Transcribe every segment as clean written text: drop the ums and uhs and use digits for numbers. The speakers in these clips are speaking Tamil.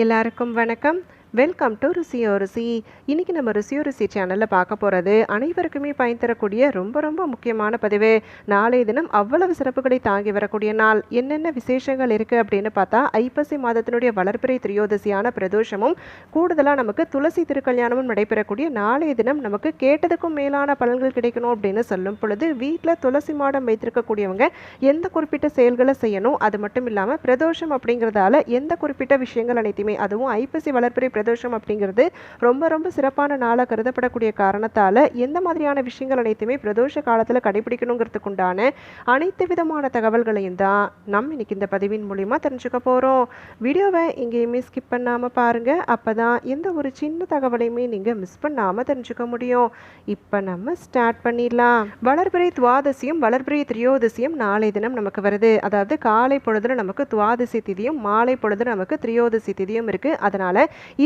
எல்லாருக்கும் வணக்கம். வெல்கம் டு ருசியோ ருசி. இன்னைக்கு நம்ம ருசியோ ருசி சேனலில் பார்க்க போகிறது அனைவருக்குமே பயன் தரக்கூடிய ரொம்ப ரொம்ப முக்கியமான பதிவு. நாளைய தினம் அவ்வளவு சிறப்புகளை தாங்கி வரக்கூடிய நாள். என்னென்ன விசேஷங்கள் இருக்குது அப்படின்னு பார்த்தா, ஐப்பசி மாதத்தினுடைய வளர்பிறை திரியோதசியான பிரதோஷமும் கூடுதலாக நமக்கு துளசி திருக்கல்யாணமும் நடைபெறக்கூடிய நாளைய தினம் நமக்கு கேட்டதுக்கும் மேலான பலன்கள் கிடைக்கணும் அப்படின்னு சொல்லும் பொழுது, வீட்டில் துளசி மாடம் வைத்திருக்கக்கூடியவங்க எந்த குறிப்பிட்ட செயல்களை செய்யணும், அது மட்டும் இல்லாமல் பிரதோஷம் அப்படிங்கிறதால எந்த குறிப்பிட்ட விஷயங்கள் அனைத்துமே, அதுவும் ஐப்பசி வளர்பிறை பிரதோஷம் அப்படிங்கிறது ரொம்ப ரொம்ப சிறப்பான நாளாக கருதப்படக்கூடிய காரணத்தால் எந்த மாதிரியான விஷயங்கள் அனைத்துமே பிரதோஷ காலத்தில் கடைபிடிக்கணுங்கிறதுக்கு உண்டான அனைத்து விதமான தகவல்களையும் தான் நம்ம இன்னைக்கு இந்த பதிவின் மூலிமா தெரிஞ்சுக்க போகிறோம். வீடியோவை எங்கேயுமே ஸ்கிப் பண்ணாமல் பாருங்கள். அப்போ தான் எந்த ஒரு சின்ன தகவலையுமே நீங்கள் மிஸ் பண்ணாமல் தெரிஞ்சுக்க முடியும். இப்போ நம்ம ஸ்டார்ட் பண்ணிடலாம். வளர்பிறை துவாதசியும் வளர்பிறை திரியோதசியும் நாளை தினம் நமக்கு வருது. அதாவது காலை பொழுதுல நமக்கு துவாதசி திதியும் மாலை பொழுதுல நமக்கு திரியோதசி திதியும் இருக்குது. அதனால்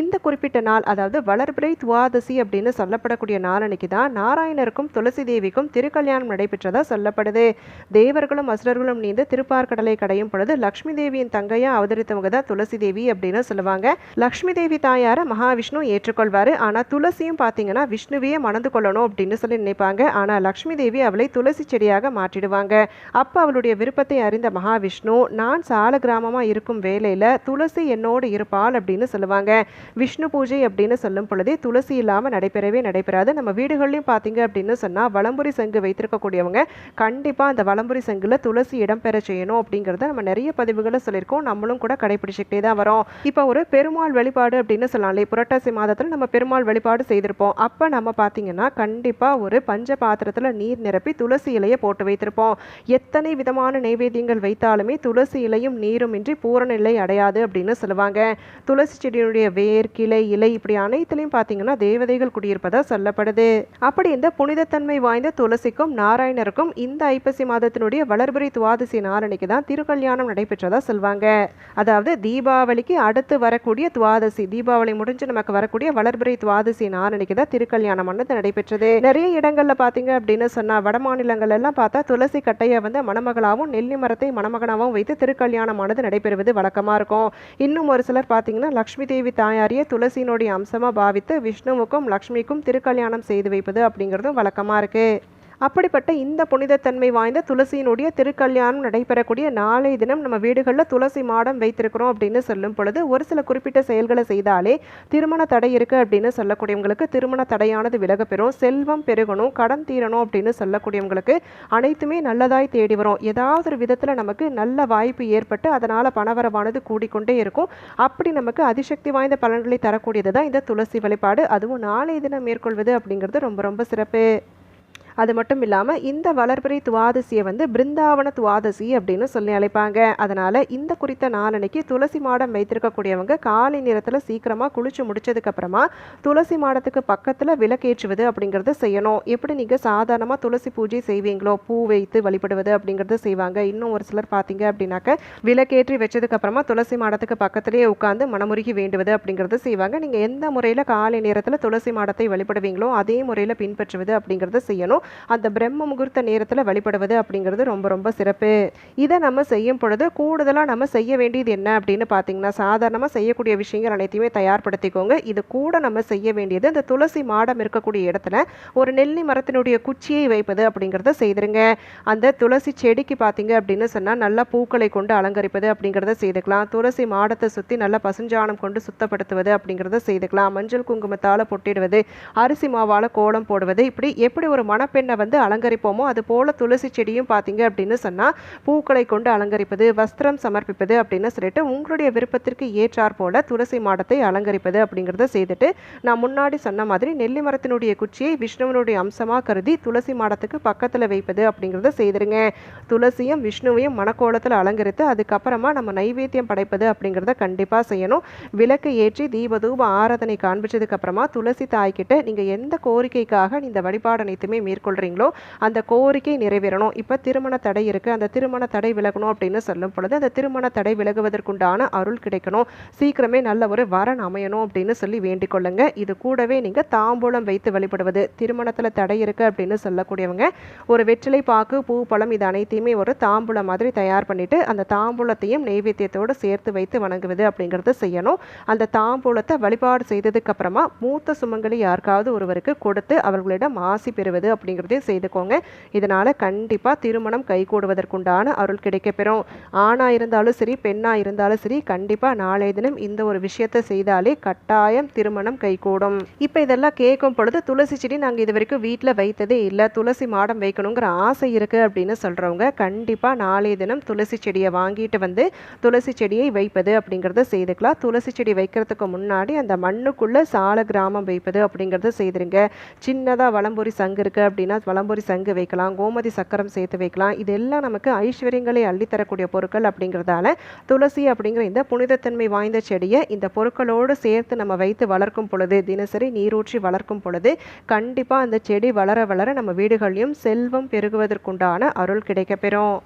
இந்த குறிப்பிட்ட நாள், அதாவது வளர்பிறை துவாதசி அப்படின்னு சொல்லப்படக்கூடிய நாள் அன்னைக்கு தான் நாராயணருக்கும் துளசி தேவிக்கும் திருக்கல்யாணம் நடைபெற்றதா சொல்லப்படுது. தேவர்களும் அசுரர்களும் நீந்து திருப்பார்கடலை கடையும் பொழுது லக்ஷ்மி தேவியின் தங்கையா அவதரித்தவங்க தான் துளசி தேவி அப்படின்னு சொல்லுவாங்க. லக்ஷ்மி தேவி தாயார மகாவிஷ்ணு ஏற்றுக்கொள்வாரு. ஆனா துளசியும் பாத்தீங்கன்னா விஷ்ணுவையே மணந்து கொள்ளணும் அப்படின்னு சொல்லி நினைப்பாங்க. ஆனா லக்ஷ்மி தேவி அவளை துளசி செடியாக மாற்றிடுவாங்க. அப்ப அவளுடைய விருப்பத்தை அறிந்த மகாவிஷ்ணு, நான் சால கிராமமா இருக்கும் வேலையில துளசி என்னோடு இருப்பாள் அப்படின்னு சொல்லுவாங்க. விஷ்ணு பூஜை அப்படின்னு சொல்லும் பொழுதே துளசி இல்லாமல் நடைபெறாது. நம்ம வீடுகள்லையும் பார்த்தீங்க அப்படின்னு சொன்னால் வலம்புரி சங்கு வைத்திருக்கக்கூடியவங்க கண்டிப்பாக அந்த வலம்புரி சங்குல துளசி இடம்பெற செய்யணும் அப்படிங்கிறத நம்ம நிறைய பதிவுகளை சொல்லியிருக்கோம். நம்மளும் கூட கடைபிடிச்சிக்கிட்டே தான் வரோம். இப்போ ஒரு பெருமாள் வழிபாடு அப்படின்னு சொல்லலாம். புரட்டாசி மாதத்தில் நம்ம பெருமாள் வழிபாடு செய்திருப்போம். அப்போ நம்ம பார்த்தீங்கன்னா கண்டிப்பாக ஒரு பஞ்ச பாத்திரத்தில் நீர் நிரப்பி துளசி இலையை போட்டு வைத்திருப்போம். எத்தனை விதமான நைவேத்தியங்கள் வைத்தாலுமே துளசி இலையும் நீரும் இன்றி பூரண நிலை அடையாது அப்படின்னு சொல்லுவாங்க. துளசி செடியினுடைய வேர், கிளை, இலை இப்படி அனைத்திலையும் பார்த்தீங்கன்னா தேவதைகள் குடியிருப்பதா சொல்லப்படுது. அப்படி இந்த புனிதத்தன்மை வாய்ந்த துளசிக்கும் நாராயணருக்கும் இந்த ஐப்பசி மாதத்தினுடைய வளர்பிறை துவாதசி நாளன்னைக்கு தான் திருக்கல்யாணம் நடைபெற்றதா சொல்வாங்க. அதாவது தீபாவளிக்கு அடுத்து வரக்கூடிய துவாதசி, தீபாவளி முடிஞ்சு நமக்கு வரக்கூடிய வளர்பிறை துவாதசி நாளன்னைக்கு தான் திருக்கல்யாணம் நடைபெற்றது. நிறைய இடங்கள்ல பார்த்தீங்க அப்படின்னு சொன்னா, வட மாநிலங்கள் எல்லாம் பார்த்தா துளசி கட்டையை மணமகளாகவும் நெல்லி மரத்தை மணமகனாகவும் வைத்து திருக்கல்யாணமானது நடைபெறுவது வழக்கமா இருக்கும். இன்னும் ஒரு சிலர் பார்த்தீங்கன்னா லக்ஷ்மி தேவி தாயாரியை துளசியினுடைய அம்சமா பாவித்து விஷ்ணுவுக்கும் லக்ஷ்மிக்கும் திருக்கல்யாணம் செய்து வைப்பது அப்படிங்கிறதும் வழக்கமா இருக்கு. அப்படிப்பட்ட இந்த புனிதத்தன்மை வாய்ந்த துளசியினுடைய திருக்கல்யாணம் நடைபெறக்கூடிய நாளை தினம் நம்ம வீடுகளில் துளசி மாடம் வைத்திருக்கிறோம் அப்படின்னு சொல்லும் பொழுது, ஒரு சில குறிப்பிட்ட செயல்களை செய்தாலே திருமண தடை இருக்குது அப்படின்னு சொல்லக்கூடியவங்களுக்கு திருமண தடையானது விலக பெறும். செல்வம் பெருகணும், கடன் தீரணும் அப்படின்னு சொல்லக்கூடியவங்களுக்கு அனைத்துமே நல்லதாய் தேடி வரும். ஏதாவது ஒரு விதத்தில் நமக்கு நல்ல வாய்ப்பு ஏற்பட்டு அதனால் பணவரவானது கூடிக்கொண்டே இருக்கும். அப்படி நமக்கு அதிசக்தி வாய்ந்த பலன்களை தரக்கூடியது தான் இந்த துளசி வழிபாடு. அதுவும் நாளை தினம் மேற்கொள்வது அப்படிங்கிறது ரொம்ப ரொம்ப சிறப்பு. அது மட்டும் இல்லாமல் இந்த வளர்பிறை துவாதசியை பிருந்தாவன துவாதசி அப்படின்னு சொல்லி அழைப்பாங்க. அதனால் இந்த குறித்த நாளன்னைக்கு துளசி மாடம் வைத்திருக்கக்கூடியவங்க காலை நேரத்தில் சீக்கிரமாக குளிச்சு முடிச்சதுக்கப்புறமா துளசி மாடத்துக்கு பக்கத்தில் விளக்கேற்றுவது அப்படிங்கிறத செய்யணும். எப்படி நீங்கள் சாதாரணமாக துளசி பூஜை செய்வீங்களோ, பூ வைத்து வழிபடுவது அப்படிங்கிறத செய்வாங்க. இன்னும் ஒரு சிலர் பார்த்தீங்க அப்படின்னாக்க விளக்கேற்றி வச்சதுக்கப்புறமா துளசி மாடத்துக்கு பக்கத்திலேயே உட்காந்து மனமுருகி வேண்டுவது அப்படிங்கிறத செய்வாங்க. நீங்கள் எந்த முறையில் காலை நேரத்தில் துளசி மாடத்தை வழிபடுவீங்களோ அதே முறையில் பின்பற்றுவது அப்படிங்கிறத செய்யணும். அந்த பிரம்ம முகூர்த்த நேரத்தில் வழிபடுவது அப்படிங்கிறது ரொம்ப ரொம்ப சிறப்பு. இதை நம்ம செய்யும் பொழுது கூடுதலாக நம்ம செய்ய வேண்டியது என்ன அப்படின்னு பார்த்தீங்கன்னா, சாதாரணமாக செய்யக்கூடிய விஷயங்கள் அனைத்தையுமே தயார்படுத்திக்கோங்க. இது கூட நம்ம செய்ய வேண்டியது, இந்த துளசி மாடம் இருக்கக்கூடிய இடத்துல ஒரு நெல்லி மரத்தினுடைய குச்சியை வைப்பது அப்படிங்கிறத செய்திருங்க. அந்த துளசி செடிக்கு பார்த்தீங்க அப்படின்னு சொன்னால் நல்லா பூக்களை கொண்டு அலங்கரிப்பது அப்படிங்கிறத செய்துக்கலாம். துளசி மாடத்தை சுற்றி நல்லா பசுஞ்சாணம் கொண்டு சுத்தப்படுத்துவது அப்படிங்கிறத செய்துக்கலாம். மஞ்சள் குங்குமத்தால் பொட்டிடுவது, அரிசி மாவால் கோலம் போடுவது, இப்படி எப்படி ஒரு மணப்பெண்ணை அலங்கரிப்போமோ அது போல துளசி செடியும் பார்த்தீங்க அப்படின்னு சொன்னால் பூக்களை கொண்டு அலங்கரிப்பது, வஸ்திரம் சமர்ப்பிப்பது அப்படின்னு சொல்லிட்டு உங்களுடைய விருப்பத்திற்கு ஏற்றார் போல துளசி மாடத்தை அலங்கரிப்பது அப்படிங்கிறத செய்துட்டு, நான் முன்னாடி சொன்ன மாதிரி நெல்லி மரத்தினுடைய குச்சியை விஷ்ணுவனுடைய அம்சமாக கருதி துளசி மாடத்துக்கு பக்கத்தில் வைப்பது அப்படிங்கிறத செய்திருங்க. துளசியும் விஷ்ணுவையும் மணக்கோலத்தில் அலங்கரித்து அதுக்கப்புறமா நம்ம நைவேத்தியம் படைப்பது அப்படிங்கிறத கண்டிப்பாக செய்யணும். விளக்கு ஏற்றி தீபதூப ஆராதனை காண்பிச்சதுக்கு அப்புறமா துளசி தாய்கிட்ட நீங்கள் எந்த கோரிக்கைக்காக இந்த வழிபாடு அனைத்துமே மேற்கொள்ள கேட்டுக்கொள்கிறீங்களோ அந்த கோரிக்கை நிறைவேறணும். இப்போ திருமண தடை இருக்குது, அந்த திருமண தடை விலகணும் அப்படின்னு சொல்லும் பொழுது அந்த திருமண தடை விலகுவதற்குண்டான அருள் கிடைக்கணும், சீக்கிரமே நல்ல ஒரு வரன் அமையணும் அப்படின்னு சொல்லி வேண்டிக் கொள்ளுங்க. இது கூடவே நீங்கள் தாம்பூலம் வைத்து வழிபடுவது, திருமணத்தில் தடை இருக்குது அப்படின்னு சொல்லக்கூடியவங்க ஒரு வெற்றிலை பாக்கு பூ பழம் இது அனைத்தையுமே ஒரு தாம்பூலம் மாதிரி தயார் பண்ணிட்டு அந்த தாம்பூலத்தையும் நெய்வேத்தியத்தோடு சேர்த்து வைத்து வணங்குவது அப்படிங்கிறத செய்யணும். அந்த தாம்பூலத்தை வழிபாடு செய்ததுக்கு அப்புறமா மூத்த சுமங்கலி யாருக்காவது ஒருவருக்கு கொடுத்து அவர்களிடம் ஆசி பெறுவது அப்படிங்கிறதையும் செய்துக்கோங்க. இதனால கண்டிப்பா திருமணம் கைகூடுவதற்குண்டான அருள் கிடைக்கப்பெறும். ஆணா இருந்தாலும் சரி பெண்ணா இருந்தாலும் சரி கண்டிப்பா நாளைய தினம் இந்த ஒரு விஷயத்தை செய்தாலே கட்டாயம் திருமணம் கைகூடும். இப்போ இதெல்லாம் கேட்கும் பொழுது துளசி செடி நாங்கள் இது வரைக்கும் வீட்டில் வைத்ததே இல்லை, துளசி மாடம் வைக்கணுங்கிற ஆசை இருக்கு அப்படின்னு சொல்றவங்க கண்டிப்பா நாளைய தினம் துளசி செடியை வாங்கிட்டு வந்து துளசி செடியை வைப்பது அப்படிங்கிறத செய்துக்கலாம். துளசி செடி வைக்கிறதுக்கு முன்னாடி அந்த மண்ணுக்குள்ள சால கிராமம் வைப்பது அப்படிங்கிறத செய்திருங்க. சின்னதாக வலம்புரி சங்கு இருக்குது அப்படின்னா வலம்புரி சங்கு வைக்கலாம், கோமதி சக்கரம் சேர்த்து வைக்கலாம். இதெல்லாம் நமக்கு ஐஸ்வர்யங்களை அள்ளித்தரக்கூடிய பொருட்கள் அப்படிங்கிறதால துளசி அப்படிங்கிற இந்த புனிதத்தன்மை வாய்ந்த செடியை இந்த பொருட்களோடு சேர்த்து நம்ம வைத்து வளர்க்கும் பொழுது, தினசரி நீரூற்றி வளர்க்கும் பொழுது கண்டிப்பாக அந்த செடி வளர வளர நம்ம வீடுகளையும் செல்வம் பெருகுவதற்குண்டான அருள் கிடைக்கப்பெறும்.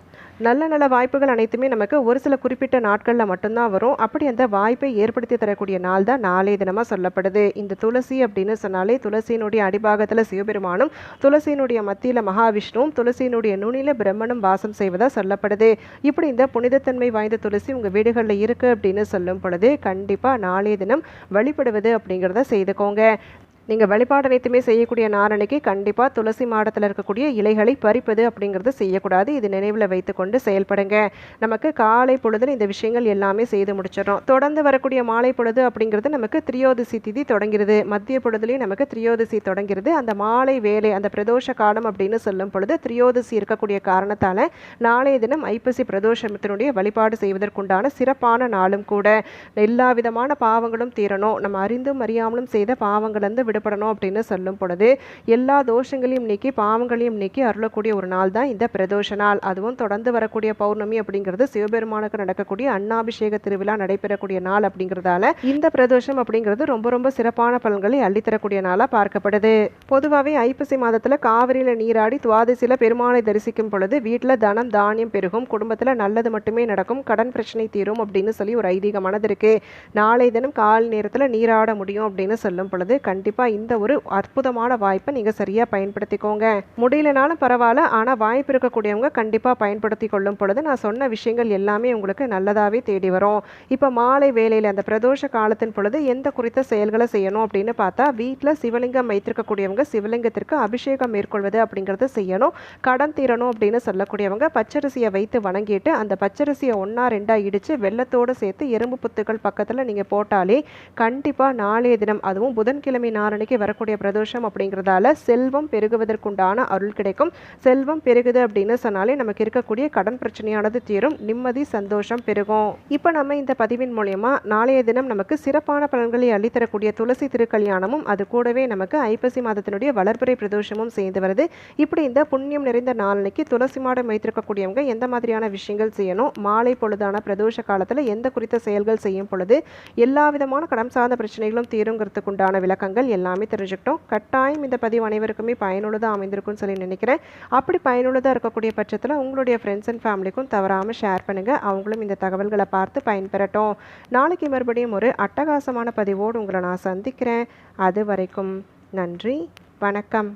நல்ல நல்ல வாய்ப்புகள் அனைத்துமே நமக்கு ஒரு சில குறிப்பிட்ட நாட்களில் மட்டும்தான் வரும். அப்படி அந்த வாய்ப்பை ஏற்படுத்தி தரக்கூடிய நாள் தான் நாளைய தினமாக சொல்லப்படுது. இந்த துளசி அப்படின்னு சொன்னாலே துளசியினுடைய அடிபாகத்தில் சிவபெருமானும் துளசியினுடைய மத்தியில் மகாவிஷ்ணுவும் துளசியினுடைய நுனியில் பிரம்மனும் வாசம் செய்வதாக சொல்லப்படுது. இப்படி இந்த புனிதத்தன்மை வாய்ந்த துளசி உங்கள் வீடுகளில் இருக்குது அப்படின்னு சொல்லும் பொழுது கண்டிப்பாக நாளைய தினம் வழிபடுவது அப்படிங்கிறத செய்துக்கோங்க. நீங்கள் வழிபாடு அனைத்துமே செய்யக்கூடிய நாரணிக்கு கண்டிப்பாக துளசி மாடத்தில் இருக்கக்கூடிய இலைகளை பறிப்பது அப்படிங்கிறது செய்யக்கூடாது. இது நினைவில் வைத்துக்கொண்டு செயல்படுங்க. நமக்கு காலை பொழுதில் இந்த விஷயங்கள் எல்லாமே செய்து முடிச்சிடறோம். தொடர்ந்து வரக்கூடிய மாலை பொழுது அப்படிங்கிறது நமக்கு திரியோதசி திதி தொடங்கிறது. மத்திய பொழுதுலையும் நமக்கு திரியோதசி தொடங்கிறது. அந்த மாலை வேலை அந்த பிரதோஷ காலம் அப்படின்னு சொல்லும் பொழுது திரியோதசி இருக்கக்கூடிய காரணத்தால் நாளைய தினம் ஐப்பசி பிரதோஷத்தினுடைய வழிபாடு செய்வதற்குண்டான சிறப்பான நாளும் கூட. எல்லா விதமான பாவங்களும் தீரணும், நம்ம அறிந்தும் அறியாமலும் செய்த பாவங்கள் விடுபடணும் அப்படின்னு சொல்லும் பொழுது எல்லா தோஷங்களையும் நீக்கி பாவங்களையும் நீக்கி அருளக்கூடிய ஒரு நாள் தான் இந்த பிரதோஷ நாள். அதுவும் தொடர்ந்து வரக்கூடிய பௌர்ணமி அப்படிங்கிறது சிவபெருமானுக்கு நடக்கக்கூடிய அன்னாபிஷேக திருவிழா நடைபெறக்கூடிய நாள் அப்படிங்கிறதால இந்த பிரதோஷம் அப்படிங்கிறது ரொம்ப ரொம்ப சிறப்பான பலன்களை அள்ளித்தரக்கூடிய நாளாக பார்க்கப்படுது. பொதுவாகவே ஐப்பசி மாதத்தில் காவிரியில் நீராடி துவாதசியில் பெருமானை தரிசிக்கும் பொழுது வீட்டில் தனம் தானியம் பெருகும், குடும்பத்தில் நல்லது மட்டுமே நடக்கும், கடன் பிரச்சனை தீரும் அப்படின்னு சொல்லி ஒரு ஐதீகமானது இருக்கு. நாளை தினம் காலை நேரத்தில் நீராட முடியும் அப்படின்னு சொல்லும் பொழுது கண்டிப்பாக இந்த ஒரு அற்புதமான வாய்ப்பை நீங்கள் சரியாக பயன்படுத்திக்கோங்க. முடியலனாலும் பரவாயில்ல, ஆனால் வாய்ப்பு இருக்கக்கூடியவங்க கண்டிப்பாக பயன்படுத்தி கொள்ளும் பொழுது நான் சொன்ன விஷயங்கள் எல்லாமே உங்களுக்கு நல்லதாகவே தேடி வரும். இப்போ மாலை வேளையில் அந்த பிரதோஷ காலத்தின் பொழுது எந்த குறித்த செயல்களை செய்யணும் அப்படின்னு பார்த்தா வீட்டில் சிவலிங்கம் வைத்திருக்கக்கூடியவங்க சிவலிங்கத்திற்கு அபிஷேகம் மேற்கொள்வது அப்படிங்கிறத செய்யணும். கடன் தீரணும் அப்படின்னு சொல்லக்கூடியவங்க பச்சரிசியை வைத்து வணங்கிட்டு அந்த பச்சரிசியை ஒன்றா ரெண்டாக இடித்து வெள்ளத்தோடு சேர்த்து எறும்பு புத்துக்கள் பக்கத்தில் நீங்கள் போட்டாலே கண்டிப்பாக நாளைய தினம் அதுவும் புதன்கிழமை நாரணிக்கு வரக்கூடிய பிரதோஷம் அப்படிங்கிறதால செல்வம் பெருகுவதற்குண்டான அருள் கிடைக்கும். செல்வம் பெருகுது அப்படின்னு சொன்னாலே நமக்கு இருக்கக்கூடிய கடன் பிரச்சனையானது தீரும், நிம்மதி சந்தோஷம் பெருகும். இப்போ நம்ம இந்த பதிவின் மூலயமா நாளைய தினம் நமக்கு சிறப்பான பலன்களை அள்ளித்தரக்கூடிய துளசி திருக்கல்யாணமும் அது கூடவே நமக்கு ஐப்பசி மாதத்தினுடைய வளர்பிறை பிரதோஷமும் சேர்ந்து வருது. இப்படி இந்த புண்ணியம் நிறைந்த நாளனைக்கு துளசி மாடம் வைத்திருக்கக்கூடியவங்க எந்த மாதிரியான விஷயங்கள் செய்யணும், மாலை பொழுதான பிரதோஷ காலத்தில் எந்த குறித்த செயல்கள் செய்யும் பொழுது எல்லா விதமான கடன் சார்ந்த பிரச்சனைகளும் தீருங்கிறதுக்குண்டான விளக்கங்கள் எல்லாமே தெரிஞ்சுக்கிட்டோம். கட்டாயம் இந்த பதிவு அனைவருக்குமே பயனுள்ளதாக அமைந்திருக்கும்னு சொல்லி நினைக்கிறேன். அப்படி பயனுள்ளதாக இருக்கக்கூடிய பட்சத்தில் உங்களுடைய ஃப்ரெண்ட்ஸ் அண்ட் ஃபேமிலிக்கும் தவறாமல் ஷேர் பண்ணுங்கள், அவங்களும் இந்த தகவல்களை பார்த்து பயன்பெறட்டும். நாளைக்கு மறுபடியும் ஒரு அட்டகாசமான பதிவோடு உங்களை நான் சந்திக்கிறேன். அது வரைக்கும் நன்றி, வணக்கம்.